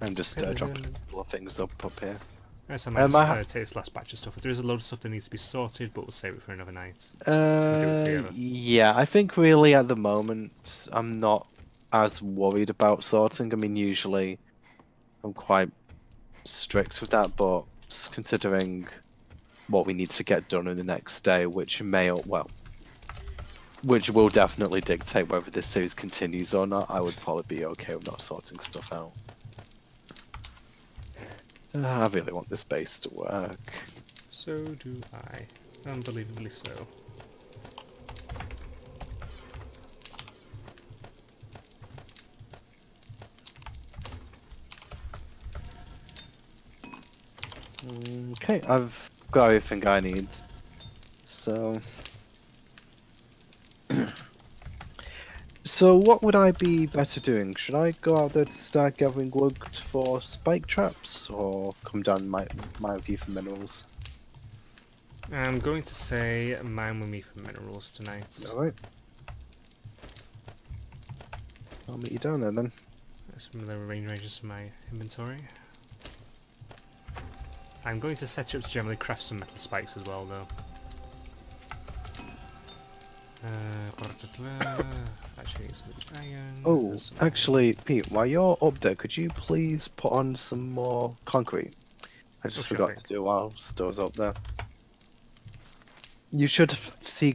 I'm just dropping a couple of things up here. Yes, I might I just take this last batch of stuff. There is a load of stuff that needs to be sorted, but we'll save it for another night. together. Yeah, I think really at the moment I'm not as worried about sorting. I mean, usually I'm quite strict with that, but considering what we need to get done in the next day, which which will definitely dictate whether this series continues or not, I would probably be okay with not sorting stuff out. I really want this base to work. So do I. Unbelievably so. Okay, I've got everything I need. So... So what would I be better doing? Should I go out there to start gathering wood for spike traps, or come down my view for minerals? I'm going to say mine with me for minerals tonight. Alright. I'll meet you down there then. Some of the range ranges in my inventory. I'm going to set you up to generally craft some metal spikes as well, though. Actually, need some iron. Oh, some actually, Pete, while you're up there, could you please put on some more concrete? I just sure forgot thing. to do while I was up there. You should see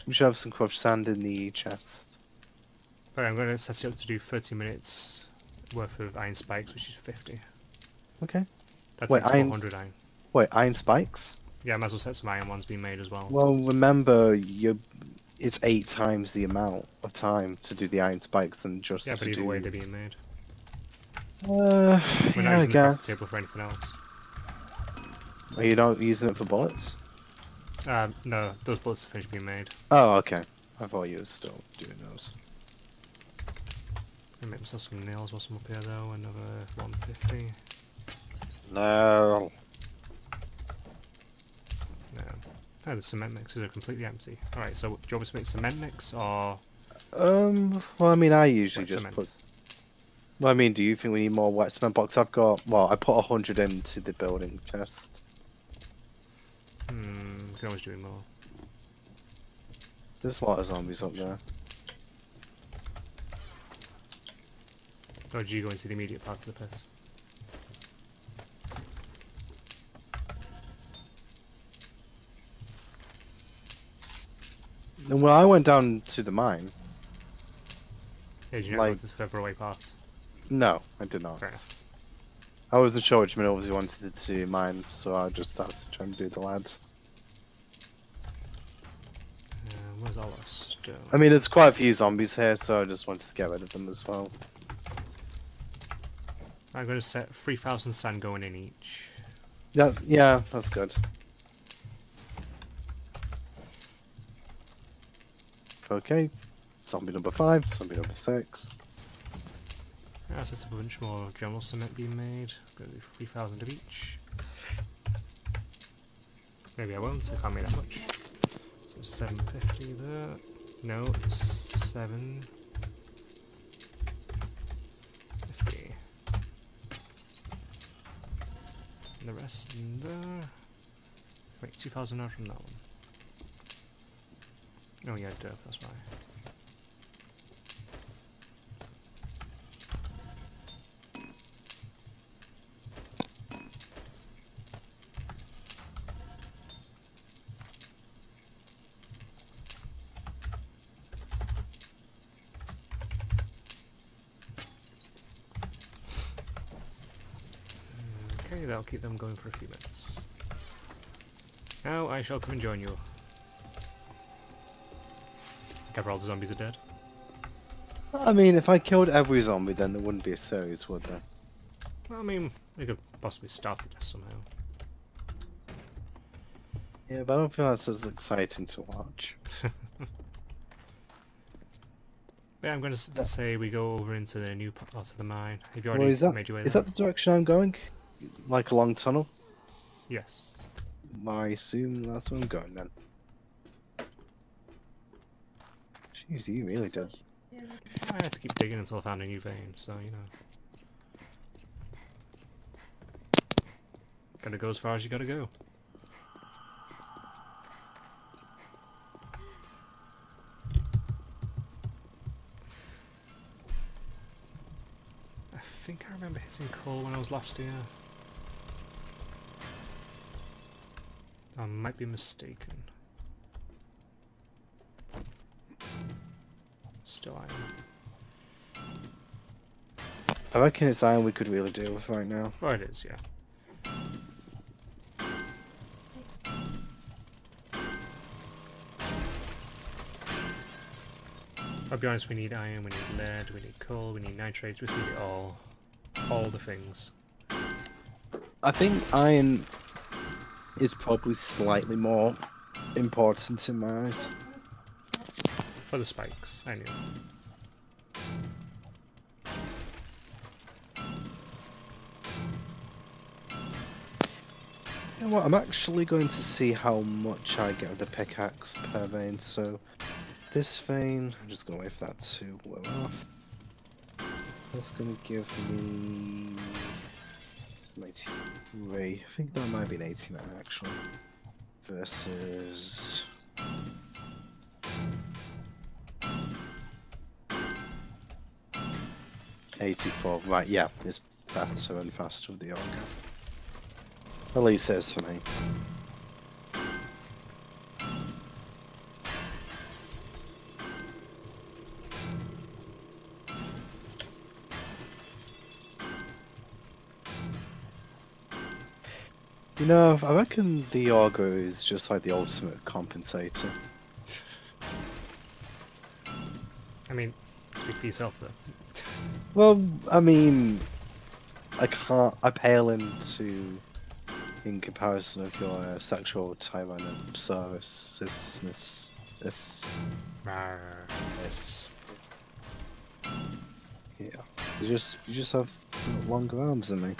you should have some crushed sand in the chest. Right, I'm going to set you up to do 30 minutes worth of iron spikes, which is 50. Okay. That's Wait, like iron- 400 iron. Wait, iron spikes? Yeah, I might as well set some iron ones being made as well. Well, remember, it's 8 times the amount of time to do the iron spikes than just Yeah, but to either do... way they're being made. yeah, We're not I using the crafting guess. table for anything else. Are you not using it for bullets? No, those bullets are finished being made. Oh, okay. I thought you were still doing those. I make myself some nails whilst I'm up here though, another 150. No. No. Oh, the cement mixes are completely empty. Alright, so do you want me to make cement mix or Well, I mean, I usually wet just cement? put. Well, I mean, do you think we need more wet cement box? I've got. Well, I put 100 into the building chest. We can always do more. There's a lot of zombies up there. Or do you go into the immediate part of the pit? And well, I went down to the mine. Yeah, do you not Like- go to the further away parts? No, I did not. Fair enough. I wasn't sure which minerals you wanted to mine, so I just started trying to do the lads. Where's all our stone? I mean, there's quite a few zombies here, so I just wanted to get rid of them as well. I'm going to set 3,000 sand going in each. Yeah, that's good. Okay, zombie number 5, zombie number 6. Yeah, I'll set up a bunch more general cement being made. Going to do 3,000 of each. Maybe I won't, I can't make that much. So 750 there. No, 750. And the rest in there. Wait, 2,000 out from that one. Oh yeah, dirt, that's why. Okay, that'll keep them going for a few minutes. Now I shall come and join you. After all the zombies are dead. I mean, if I killed every zombie, then there wouldn't be a series, would there? Well, I mean, we could possibly start the test somehow. Yeah, but I don't feel that's as exciting to watch. Yeah, I'm going to say we go over into the new part of the mine. Have you Well, already made your way is there? that the direction I'm going? Like a long tunnel? Yes. I assume that's where I'm going then. Jeez, you really did. I had to keep digging until I found a new vein, so you know. Gotta go as far as you gotta go. I think I remember hitting coal when I was last here. I might be mistaken. Still I am. I reckon it's iron we could really deal with right now. Well, it is, yeah. I'll be honest, we need iron, we need lead, we need coal, we need nitrates, we need it all. All the things. I think iron is probably slightly more important in my eyes. For the spikes, I knew. You know what, I'm actually going to see how much I get with the pickaxe per vein, so this vein, I'm just going to wait for that to wear off. That's going to give me 93, I think that might be an 89 actually, versus... $84, right, yeah, it's better and faster with the auger. At least it is for me. You know, I reckon the auger is just like the ultimate compensator. I mean, speak for yourself though. Well, I mean, I pale into, in comparison of your sexual tyrannosaurusness. This. Rawr. This. Yeah. You just have longer arms than me.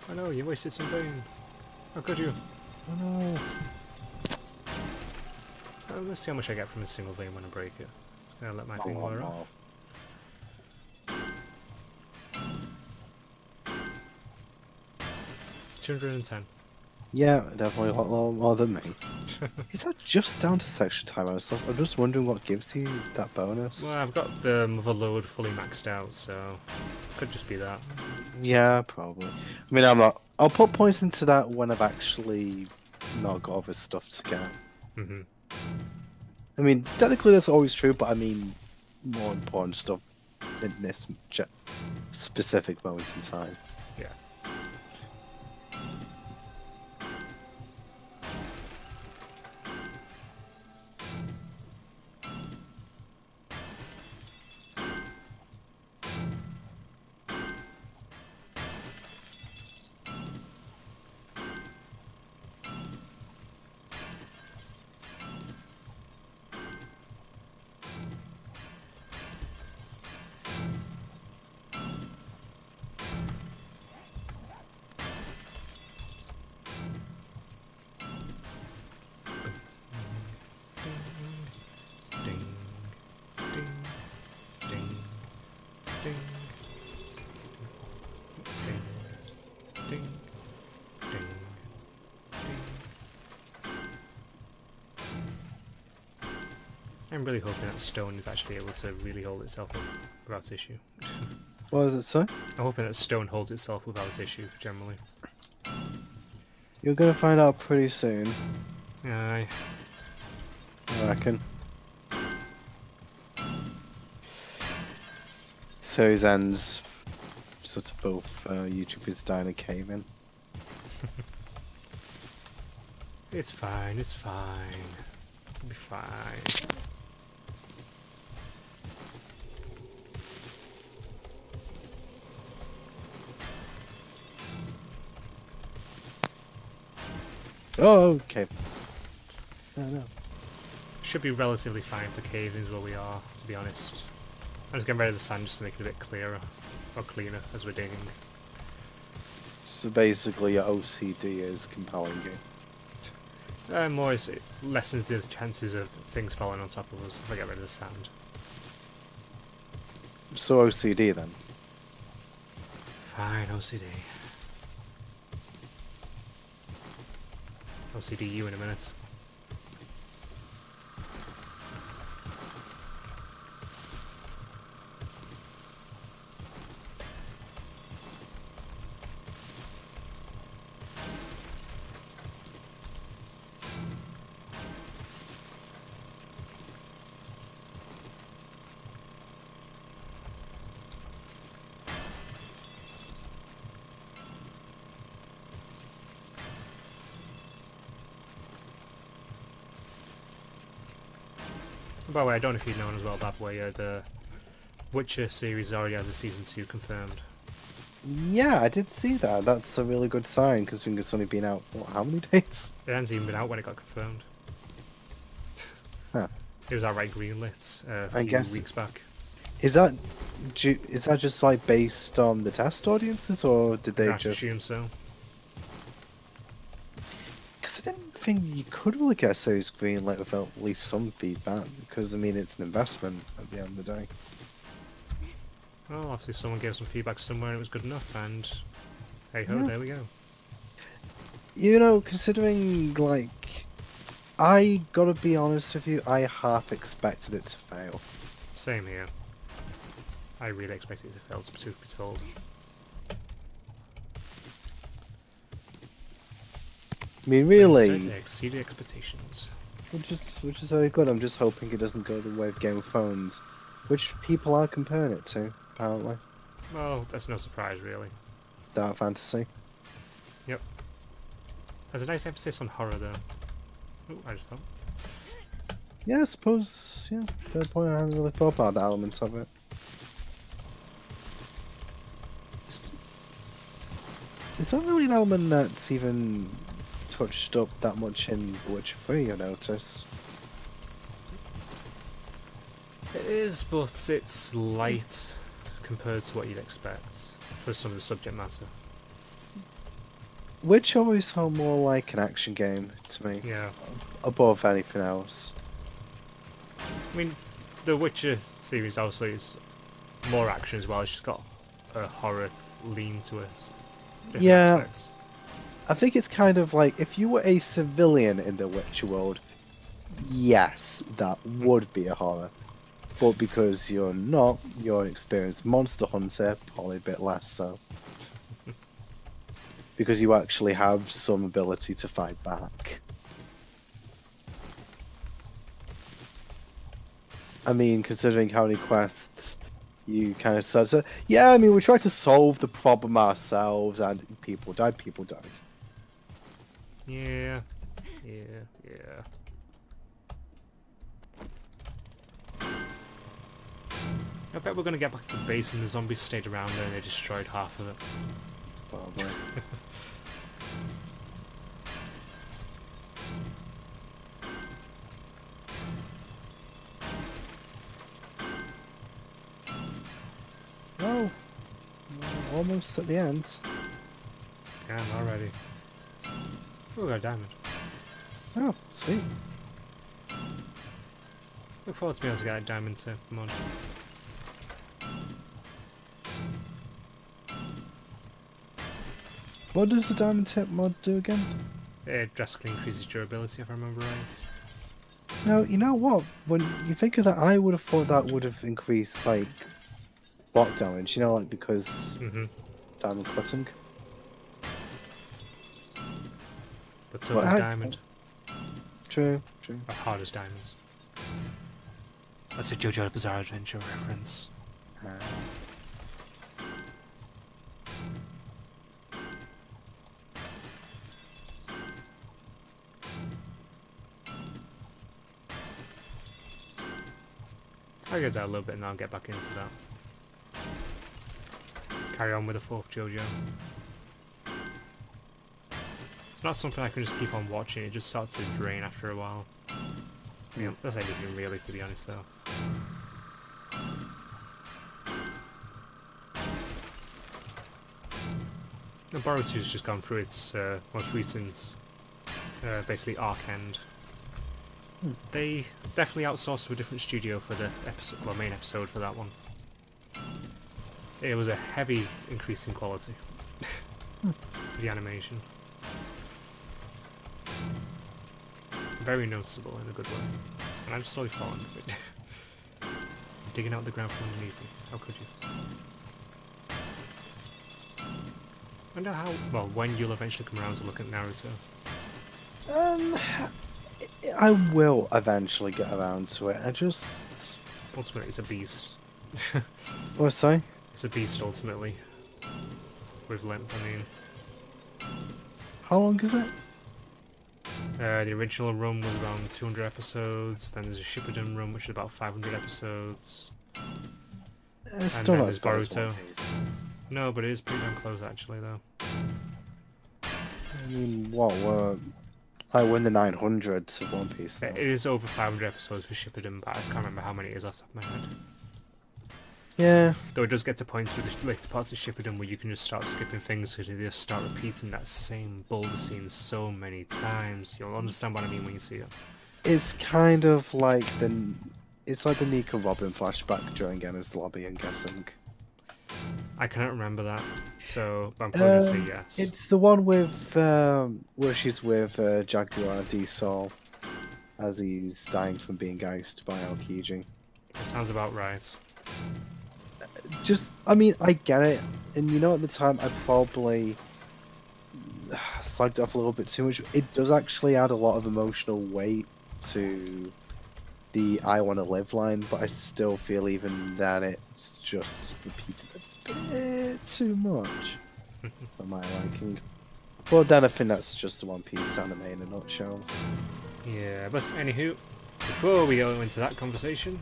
Oh no, you wasted some vein. How could you? Oh no. Oh, let's see how much I get from a single vein when I break it. Gonna let my thing wear off. 210. Yeah, definitely a lot more than me. Is that just down to section time? I'm just wondering what gives you that bonus. Well, I've got the mother load fully maxed out, so could just be that. Yeah, probably. I mean, I'm not. I'll put points into that when I've actually not got other stuff to get. Mhm. I mean, technically that's always true, but I mean, more important stuff in this specific moment in time. Yeah. Ding, ding, ding, ding, ding, ding, ding, ding. I'm really hoping that stone is actually able to really hold itself up without issue. What does it say? I'm hoping that stone holds itself without issue, generally. You're gonna find out pretty soon, Aye. I reckon. Series ends sort of both YouTubers dying and caving. It's fine, it's fine. It'll be fine. Oh, okay. No. Should be relatively fine for cavings where we are, to be honest. I'm just getting rid of the sand just to make it a bit clearer, or cleaner, as we're digging. So basically your OCD is compelling you. More is it lessens the chances of things falling on top of us if I get rid of the sand. So OCD then? Fine, OCD. OCD you in a minute. By the way, I don't know if you've known as well, that way the Witcher series already has a season 2 confirmed. Yeah, I did see that. That's a really good sign, because it's only been out, what, how many days? It hasn't even been out when it got confirmed. Huh. It was outright greenlit a I few guess- weeks back. Is that just like based on the test audiences, or did they I just... assume so. Because I didn't think you could really get a series greenlit without at least some feedback, because I mean it's an investment at the end of the day. Well, obviously someone gave some feedback somewhere and it was good enough, and hey ho, Yeah. there we go. You know, considering, like, I gotta be honest with you, I half expected it to fail. Same here. I really expected it to fail, to be told. I mean, Instead, really, it exceeded expectations. which is very good. I'm just hoping it doesn't go the way of Game of Thrones, which people are comparing it to, apparently. Well, that's no surprise, really. Dark fantasy. Yep. There's a nice emphasis on horror, though. Oh, I just fell. Yeah, I suppose. Yeah, fair point. I haven't really thought about the elements of it. It's not really an element that's even touched up that much in Witcher 3, I notice. It is, but it's light compared to what you'd expect for some of the subject matter. Witcher always felt more like an action game to me, Yeah. above anything else. I mean, the Witcher series obviously is more action as well. It's just got a horror lean to it. Different Yeah. aspects. I think it's kind of like, if you were a civilian in the Witcher world, yes, that would be a horror. But because you're not, you're an experienced monster hunter, probably a bit less so. Because you actually have some ability to fight back. I mean, considering how many quests you kind of said, so yeah, I mean, we tried to solve the problem ourselves, and people died. Yeah. I bet we're gonna get back to the base and the zombies stayed around there and they destroyed half of it. Probably. Oh, we're almost at the end. Yeah, I'm already. Oh, we got a diamond. Oh, sweet. Look forward to being able to get a diamond to mod. What does the diamond tip mod do again? It drastically increases durability if I remember right. No, you know what? When you think of that, I would have thought that would have increased, like, block damage, you know, like, because diamond cutting. But tough as I- diamond. True. Or hard as diamonds. That's a JoJo Bizarre Adventure reference. I'll get that a little bit and I'll get back into that. Carry on with the fourth JoJo. It's not something I can just keep on watching, it just starts to drain after a while. Yeah. That's anything really, to be honest though. Boruto's just gone through its most recent, basically arc end. They definitely outsourced to a different studio for the episode, well, main episode for that one. It was a heavy increase in quality for the animation. Very noticeable in a good way. And I'm slowly falling with it. Digging out the ground from underneath me. How could you? I wonder how, well, when you'll eventually come around to look at Naruto. I will eventually get around to it. I just... Ultimately, it's a beast. What, sorry? It's a beast, ultimately. With length, I mean. How long is it? The original run was around 200 episodes, then there's a Shippuden run which is about 500 episodes. It's And still then not there's as bad as Boruto. One Piece. No, but it is pretty damn close actually though. I mean, what, we're in the 900s of One Piece now. It is over 500 episodes for Shippuden, but I can't remember how many it is off the top of my head. Yeah. Though it does get to points with the later parts of Shippuden where you can just start skipping things because they just start repeating that same boulder scene so many times. You'll understand what I mean when you see it. It's kind of like it's like the Nico Robin flashback during Enna's lobby, I'm guessing. I cannot remember that, so I'm probably going to say yes. It's the one with where she's with Jaguar D Sol as he's dying from being iced by Aokiji. That sounds about right. Just, I mean, I get it, and you know, at the time I probably slagged it off a little bit too much. It does actually add a lot of emotional weight to the "I Want to Live" line, but I still feel even that it's just repeated a bit too much for my liking. But then I think that's just the One Piece anime in a nutshell. Yeah, but anywho, before we go into that conversation,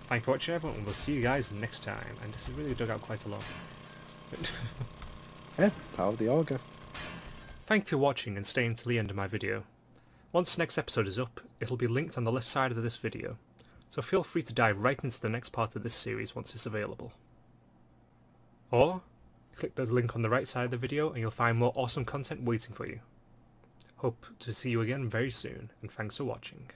thank you for watching everyone, and we'll see you guys next time. And this has really dug out quite a lot. Yeah, power of the Augur. Thank you for watching and staying till the end of my video. Once the next episode is up, it'll be linked on the left side of this video, so feel free to dive right into the next part of this series once it's available. Or, click the link on the right side of the video and you'll find more awesome content waiting for you. Hope to see you again very soon, and thanks for watching.